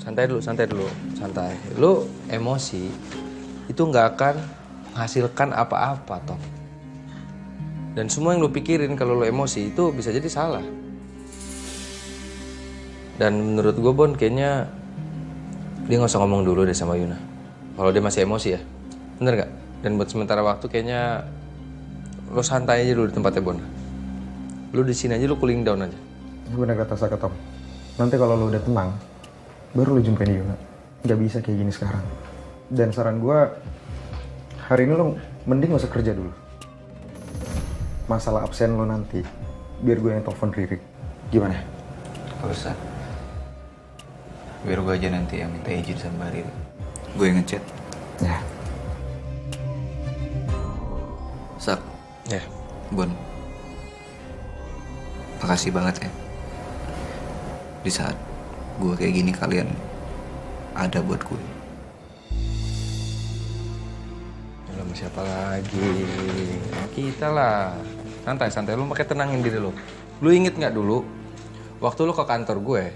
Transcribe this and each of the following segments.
santai dulu. Lu emosi itu nggak akan menghasilkan apa-apa, Tom. Dan semua yang lu pikirin kalau lu emosi itu bisa jadi salah. Dan menurut gue, Bon, kayaknya dia nggak usah ngomong dulu deh sama Yuna. Kalau dia masih emosi ya, bener nggak? Dan buat sementara waktu kayaknya lu santai aja dulu di tempatnya, Bon. Lu di sini aja, lu cooling down aja. Gue udah kata Saka, Tom. Nanti kalau lu udah tenang, baru lu jumpain Yuna. Nggak bisa kayak gini sekarang. Dan saran gue, hari ini lo mending gak usah kerja dulu. Masalah absen lo nanti, biar gue yang telepon Riri. Gimana? Gak usah. Biar gue aja nanti yang minta izin sama Riri. Gue yang ngechat. Ya. Sak. Ya. Bon. Makasih banget ya. Di saat gue kayak gini kalian ada buat gue. Siapa lagi? Kita lah. Santai. Lu pakai tenangin diri lu. Lu inget nggak dulu waktu lu ke kantor gue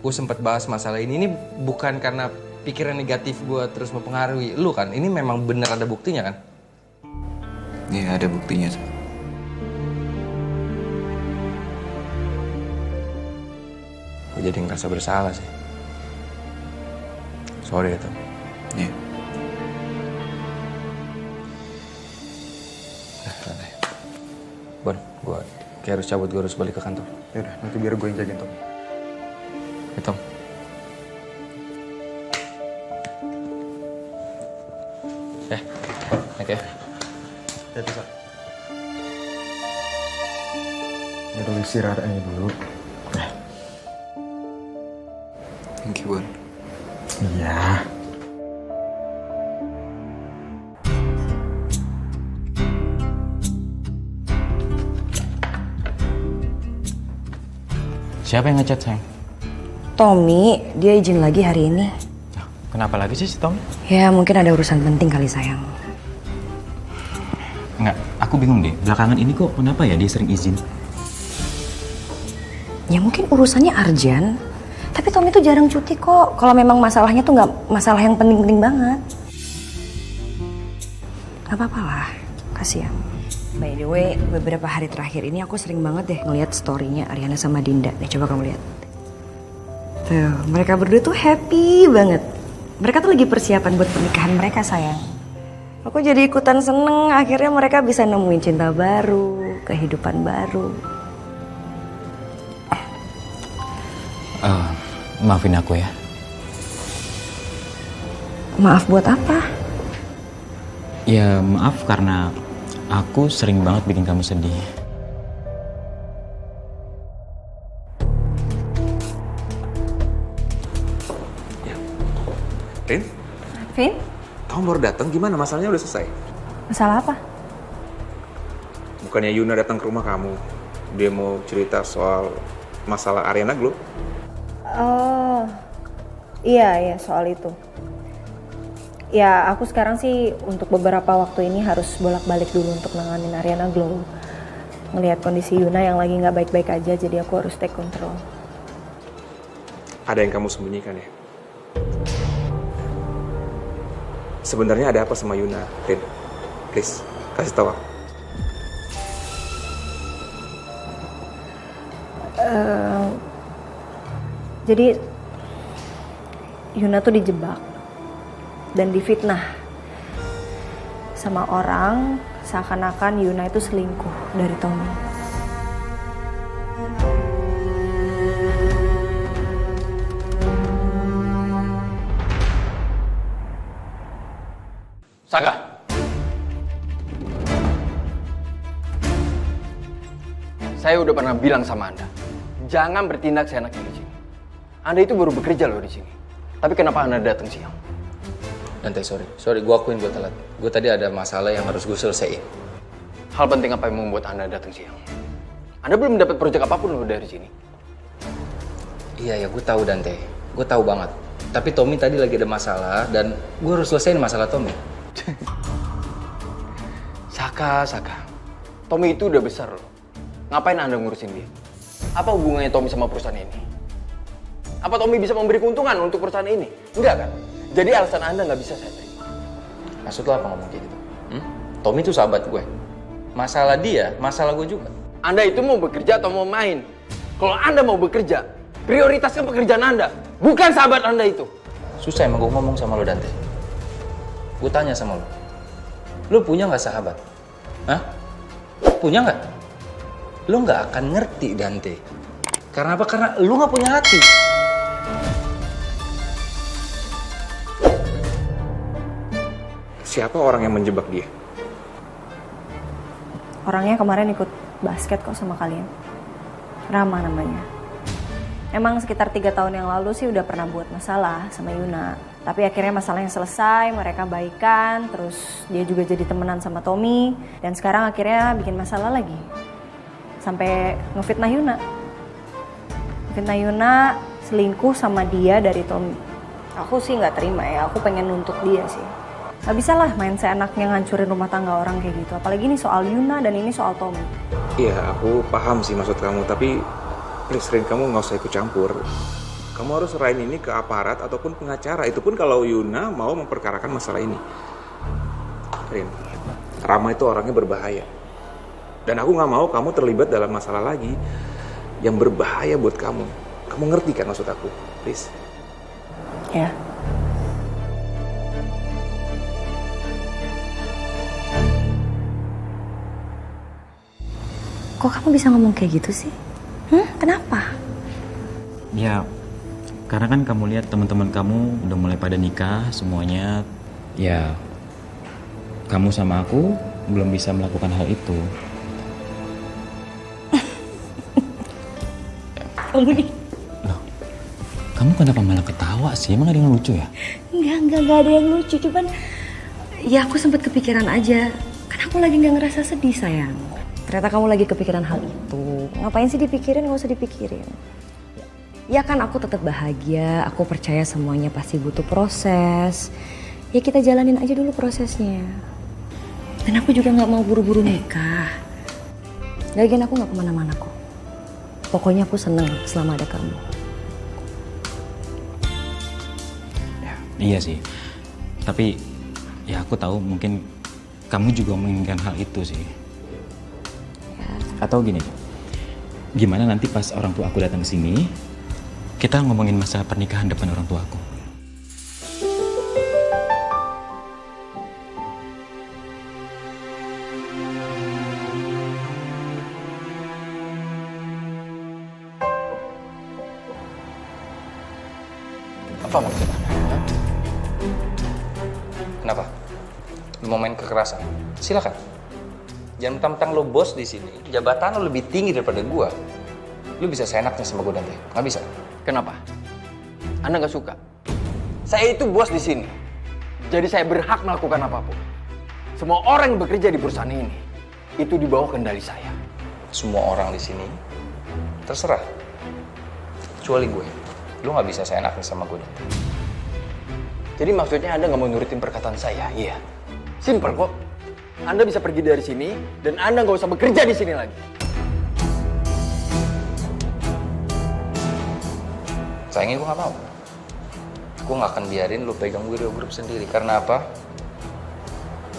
sempet bahas masalah ini. Ini bukan karena pikiran negatif gue terus mempengaruhi lu kan? Ini memang bener ada buktinya kan? Iya, ada buktinya. Gue jadi ngerasa bersalah sih. Sorry ya, Tom. Iya. Bon, gue kayak harus cabut, gue harus balik ke kantor. Yaudah, nanti biar gue yang jagain, Tom. Ya, Tom. Oke. Ya, bisa. Yaudah, lu istirahat aja dulu. Thank you, Bon. Iya. Siapa yang ngechat, sayang? Tommy, dia izin lagi hari ini. Kenapa lagi sih si Tommy? Ya mungkin ada urusan penting kali sayang. Enggak, aku bingung deh. Belakangan ini kok kenapa ya dia sering izin? Ya mungkin urusannya urgent. Tapi Tommy tuh jarang cuti kok. Kalau memang masalahnya tuh nggak masalah yang penting-penting banget. Gak apa-apa lah, kasihan. By the way, beberapa hari terakhir ini aku sering banget deh ngeliat story-nya Ariana sama Dinda. Nih coba kamu lihat. Tuh, mereka berdua tuh happy banget. Mereka tuh lagi persiapan buat pernikahan mereka, sayang. Aku jadi ikutan seneng, akhirnya mereka bisa nemuin cinta baru, kehidupan baru. Maafin aku ya. Maaf buat apa? Ya maaf karena aku sering banget bikin kamu sedih. Rin? Vin? Kamu baru datang, gimana? Masalahnya udah selesai? Masalah apa? Bukannya Yuna datang ke rumah kamu, dia mau cerita soal masalah Ariana Glow? Oh, iya soal itu. Ya aku sekarang sih untuk beberapa waktu ini harus bolak-balik dulu untuk nanganin Ariana Glow. Ngelihat kondisi Yuna yang lagi nggak baik-baik aja, jadi aku harus take control. Ada yang kamu sembunyikan ya? Sebenarnya ada apa sama Yuna, Rin? Please, kasih tahu aku. Jadi Yuna tuh dijebak dan difitnah sama orang seakan-akan Yuna itu selingkuh dari Tommy. Saka. Saya udah pernah bilang sama Anda, jangan bertindak seenaknya di sini. Anda itu baru bekerja loh di sini. Tapi kenapa Anda datang siang? Nanti, sorry, gue akuin gue telat. Gue tadi ada masalah yang harus gue selesaiin. Hal penting apa yang membuat Anda datang siang? Anda belum dapat proyek apapun loh dari sini. Iya ya, gue tahu Dante. Gue tahu banget. Tapi Tommy tadi lagi ada masalah dan gue harus selesaiin masalah Tommy. Saka. Tommy itu udah besar loh. Ngapain Anda ngurusin dia? Apa hubungannya Tommy sama perusahaan ini? Apa Tommy bisa memberi keuntungan untuk perusahaan ini? Enggak kan? Jadi alasan Anda nggak bisa saya terima. Maksud lo apa ngomong kayak gitu? Tommy itu sahabat gue. Masalah dia, masalah gue juga. Anda itu mau bekerja atau mau main? Kalau Anda mau bekerja, prioritaskan pekerjaan Anda, bukan sahabat Anda itu. Susah emang gue ngomong sama lo, Dante. Gue tanya sama lo. Lo punya nggak sahabat? Hah? Punya nggak? Lo nggak akan ngerti, Dante. Karena apa? Karena lo nggak punya hati. Siapa orang yang menjebak dia? Orangnya kemarin ikut basket kok sama kalian. Rama namanya. Emang sekitar 3 tahun yang lalu sih udah pernah buat masalah sama Yuna. Tapi akhirnya masalahnya selesai, mereka baikan, terus dia juga jadi temenan sama Tommy. Dan sekarang akhirnya bikin masalah lagi. Sampai ngefitnah Yuna. Ngefitnah Yuna selingkuh sama dia dari Tommy. Aku sih nggak terima ya, aku pengen nuntut dia sih. Gak bisa lah main seenaknya ngancurin rumah tangga orang kayak gitu. Apalagi ini soal Yuna dan ini soal Tommy. Iya, aku paham sih maksud kamu, tapi please Rin, kamu nggak usah ikut campur. Kamu harus serahin ini ke aparat ataupun pengacara. Itu pun kalau Yuna mau memperkarakan masalah ini. Rin, Rama itu orangnya berbahaya. Dan aku nggak mau kamu terlibat dalam masalah lagi yang berbahaya buat kamu. Kamu ngerti kan maksud aku? Please. Ya. Kok kamu bisa ngomong kayak gitu sih? Kenapa? Ya, karena kan kamu lihat teman-teman kamu udah mulai pada nikah semuanya. Ya, kamu sama aku belum bisa melakukan hal itu. Kamu nih. Loh, kamu kenapa malah ketawa sih? Emang ada yang lucu ya? Enggak ada yang lucu. Cuman ya aku sempat kepikiran aja. Kan aku lagi nggak ngerasa sedih sayang. Ternyata kamu lagi kepikiran hal itu. Ngapain sih dipikirin? Nggak usah dipikirin. Ya kan aku tetap bahagia. Aku percaya semuanya pasti butuh proses. Ya kita jalanin aja dulu prosesnya. Dan aku juga nggak mau buru-buru nikah. Lagian aku nggak kemana-mana kok. Pokoknya aku seneng selama ada kamu. Ya, iya sih. Tapi ya aku tahu mungkin kamu juga menginginkan hal itu sih. Atau gini, gimana nanti pas orang tua aku datang ke sini, kita ngomongin masalah pernikahan depan orang tua aku. Apa maksud Anda? Kenapa? Lu mau main kekerasan? Silakan. Jangan mentang-mentang lo bos di sini, jabatan lo lebih tinggi daripada gua. Lo bisa seenaknya sama gua Dante? Nggak bisa. Kenapa? Anda nggak suka? Saya itu bos di sini. Jadi saya berhak melakukan apapun. Semua orang yang bekerja di perusahaan ini itu di bawah kendali saya. Semua orang di sini terserah. Kecuali gue. Lo nggak bisa seenaknya sama gua Dante. Jadi maksudnya Anda nggak mau nurutin perkataan saya? Iya. Simpel kok. Anda bisa pergi dari sini dan Anda nggak usah bekerja di sini lagi. Sayangnya gue nggak mau. Gue nggak akan biarin lo pegang Wiryo Group sendiri. Karena apa?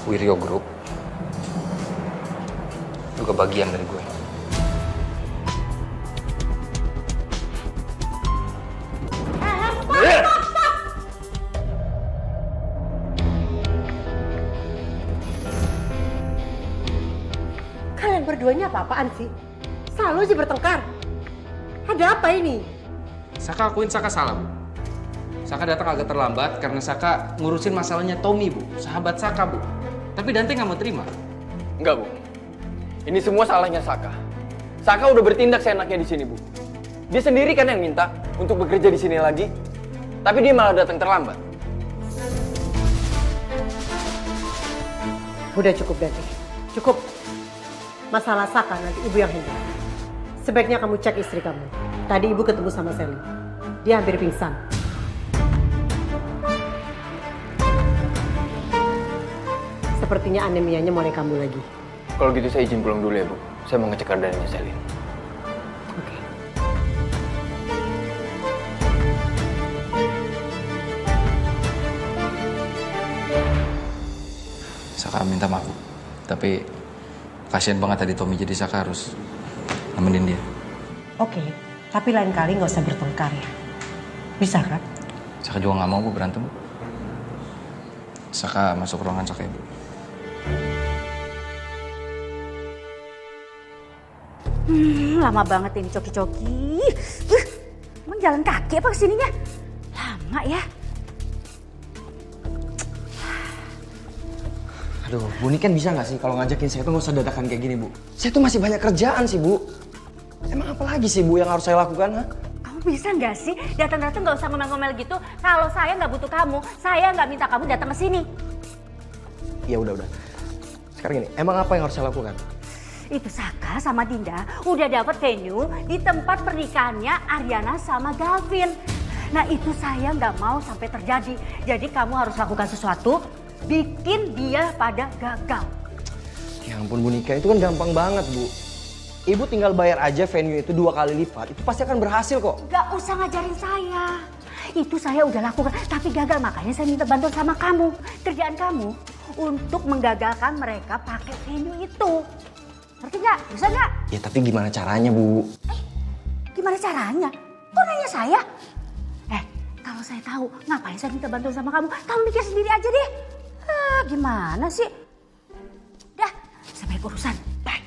Wiryo Group juga bagian dari gue. Kalian berduanya apa-apaan sih? Selalu aja bertengkar. Ada apa ini? Saka akuin Saka salah, Bu. Saka datang agak terlambat karena Saka ngurusin masalahnya Tommy, Bu. Sahabat Saka, Bu. Tapi Dante nggak mau terima. Enggak, Bu. Ini semua salahnya Saka. Saka udah bertindak seenaknya di sini, Bu. Dia sendiri kan yang minta untuk bekerja di sini lagi. Tapi dia malah datang terlambat. Udah cukup, Dante. Cukup. Masalah Saka nanti ibu yang handle. Sebaiknya kamu cek istri kamu. Tadi ibu ketemu sama Sally. Dia hampir pingsan. Sepertinya anemianya mulai kambuh lagi. Kalau gitu saya izin pulang dulu ya, Bu. Saya mau ngecek keadaannya Selin. Oke. Saka minta maaf. Tapi kasihan banget tadi Tommy, jadi Saka harus nemenin dia. Oke, tapi lain kali nggak usah bertengkar ya. Bisa kan? Saka juga nggak mau Bu berantem, Bu. Saka masuk ruangan Saka ya, Bu. Lama banget ini coki-coki. Emang jalan kaki apa kesininya? Lama ya. Aduh, Bu Niken bisa nggak sih kalau ngajakin saya tuh nggak usah dadakan kayak gini, Bu? Saya tuh masih banyak kerjaan sih, Bu. Emang apa lagi sih, Bu, yang harus saya lakukan, ha? Kamu bisa nggak sih datang-datang nggak usah ngomel-ngomel gitu? Kalau saya nggak butuh kamu, saya nggak minta kamu datang ke sini. Ya udah. Sekarang gini, emang apa yang harus saya lakukan? Itu Saka sama Dinda udah dapat venue di tempat pernikahannya Ariana sama Gavin. Nah itu saya nggak mau sampai terjadi. Jadi kamu harus lakukan sesuatu, bikin dia pada gagal. Ya ampun Bu Nika, itu kan gampang banget, Bu. Ibu tinggal bayar aja venue itu 2 kali lipat, itu pasti akan berhasil kok. Gak usah ngajarin saya. Itu saya udah lakukan, tapi gagal. Makanya saya minta bantuan sama kamu. Kerjaan kamu untuk menggagalkan mereka pakai venue itu. Ngerti nggak? Bisa nggak? Ya tapi gimana caranya, Bu? Gimana caranya? Kok nanya saya? Kalau saya tahu, ngapain saya minta bantuan sama kamu? Kamu mikir sendiri aja deh. Gimana sih? Dah, saya banyak urusan. Bye.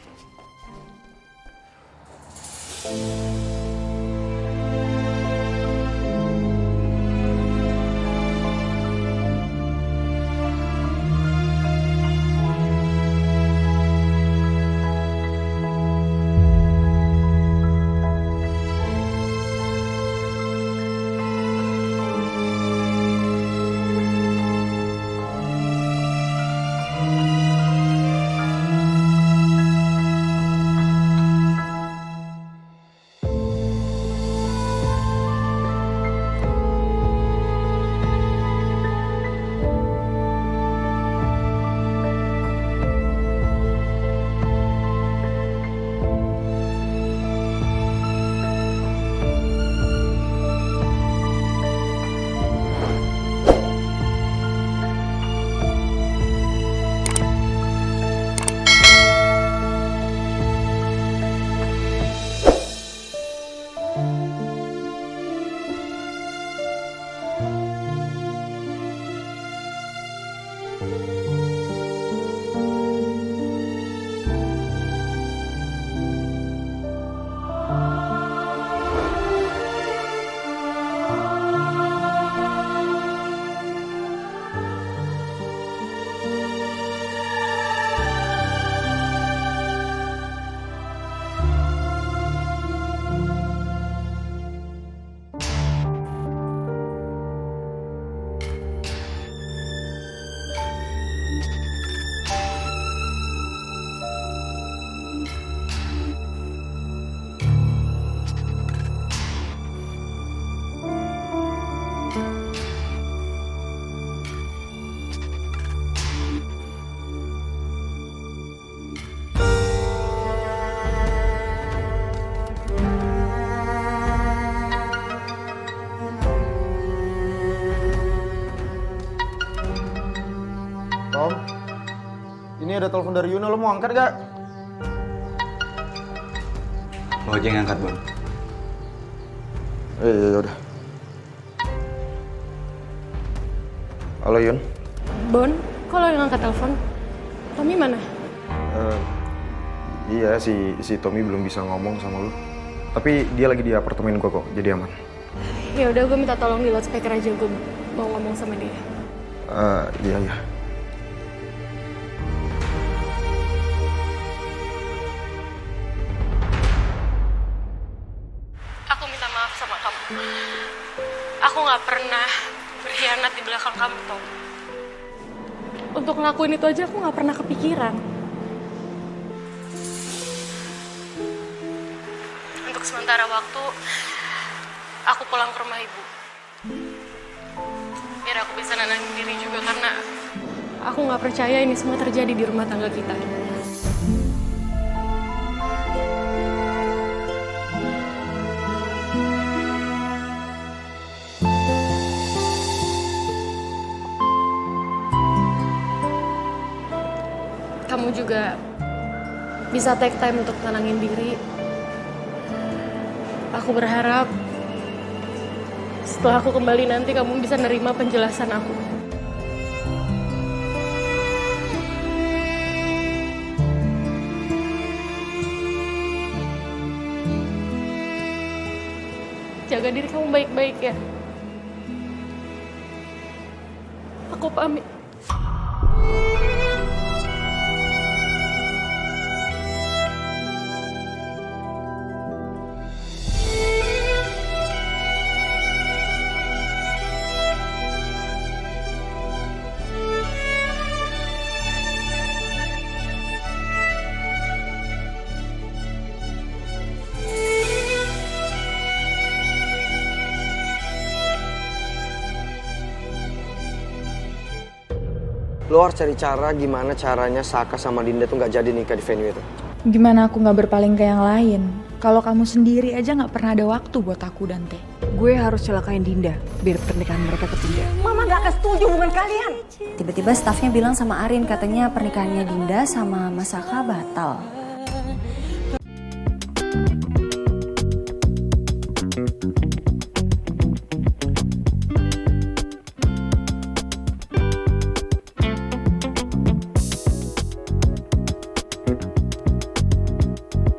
Tom, ini ada telepon dari Yuna, lo mau angkat gak? Lo aja yang ngangkat, Bon. Ya udah. Halo Yun. Bon, kok lo yang angkat telepon? Tommy mana? Iya, si Tommy belum bisa ngomong sama lu. Tapi dia lagi di apartemen gua kok, jadi aman. Ya udah, gue minta tolong di loudspeaker aja, gue mau ngomong sama dia. Iya. Aku minta maaf sama kamu. Aku nggak pernah berkhianat di belakang kamu, Tom. Untuk ngelakuin itu aja aku nggak pernah kepikiran. Untuk sementara waktu, aku pulang ke rumah ibu. Biar aku bisa nenangin diri juga karena aku nggak percaya ini semua terjadi di rumah tangga kita. kamu juga bisa take time untuk tenangin diri. Aku berharap setelah aku kembali nanti kamu bisa nerima penjelasan aku. Jaga diri kamu baik-baik ya. Aku pamit. Lo harus cari cara gimana caranya Saka sama Dinda tuh nggak jadi nikah di venue itu. Gimana aku nggak berpaling ke yang lain? Kalau kamu sendiri aja nggak pernah ada waktu buat aku, Dante. Gue harus celakain Dinda biar pernikahan mereka ketunda. Mama nggak setuju hubungan kalian. Tiba-tiba stafnya bilang sama Arin katanya pernikahannya Dinda sama Mas Saka batal.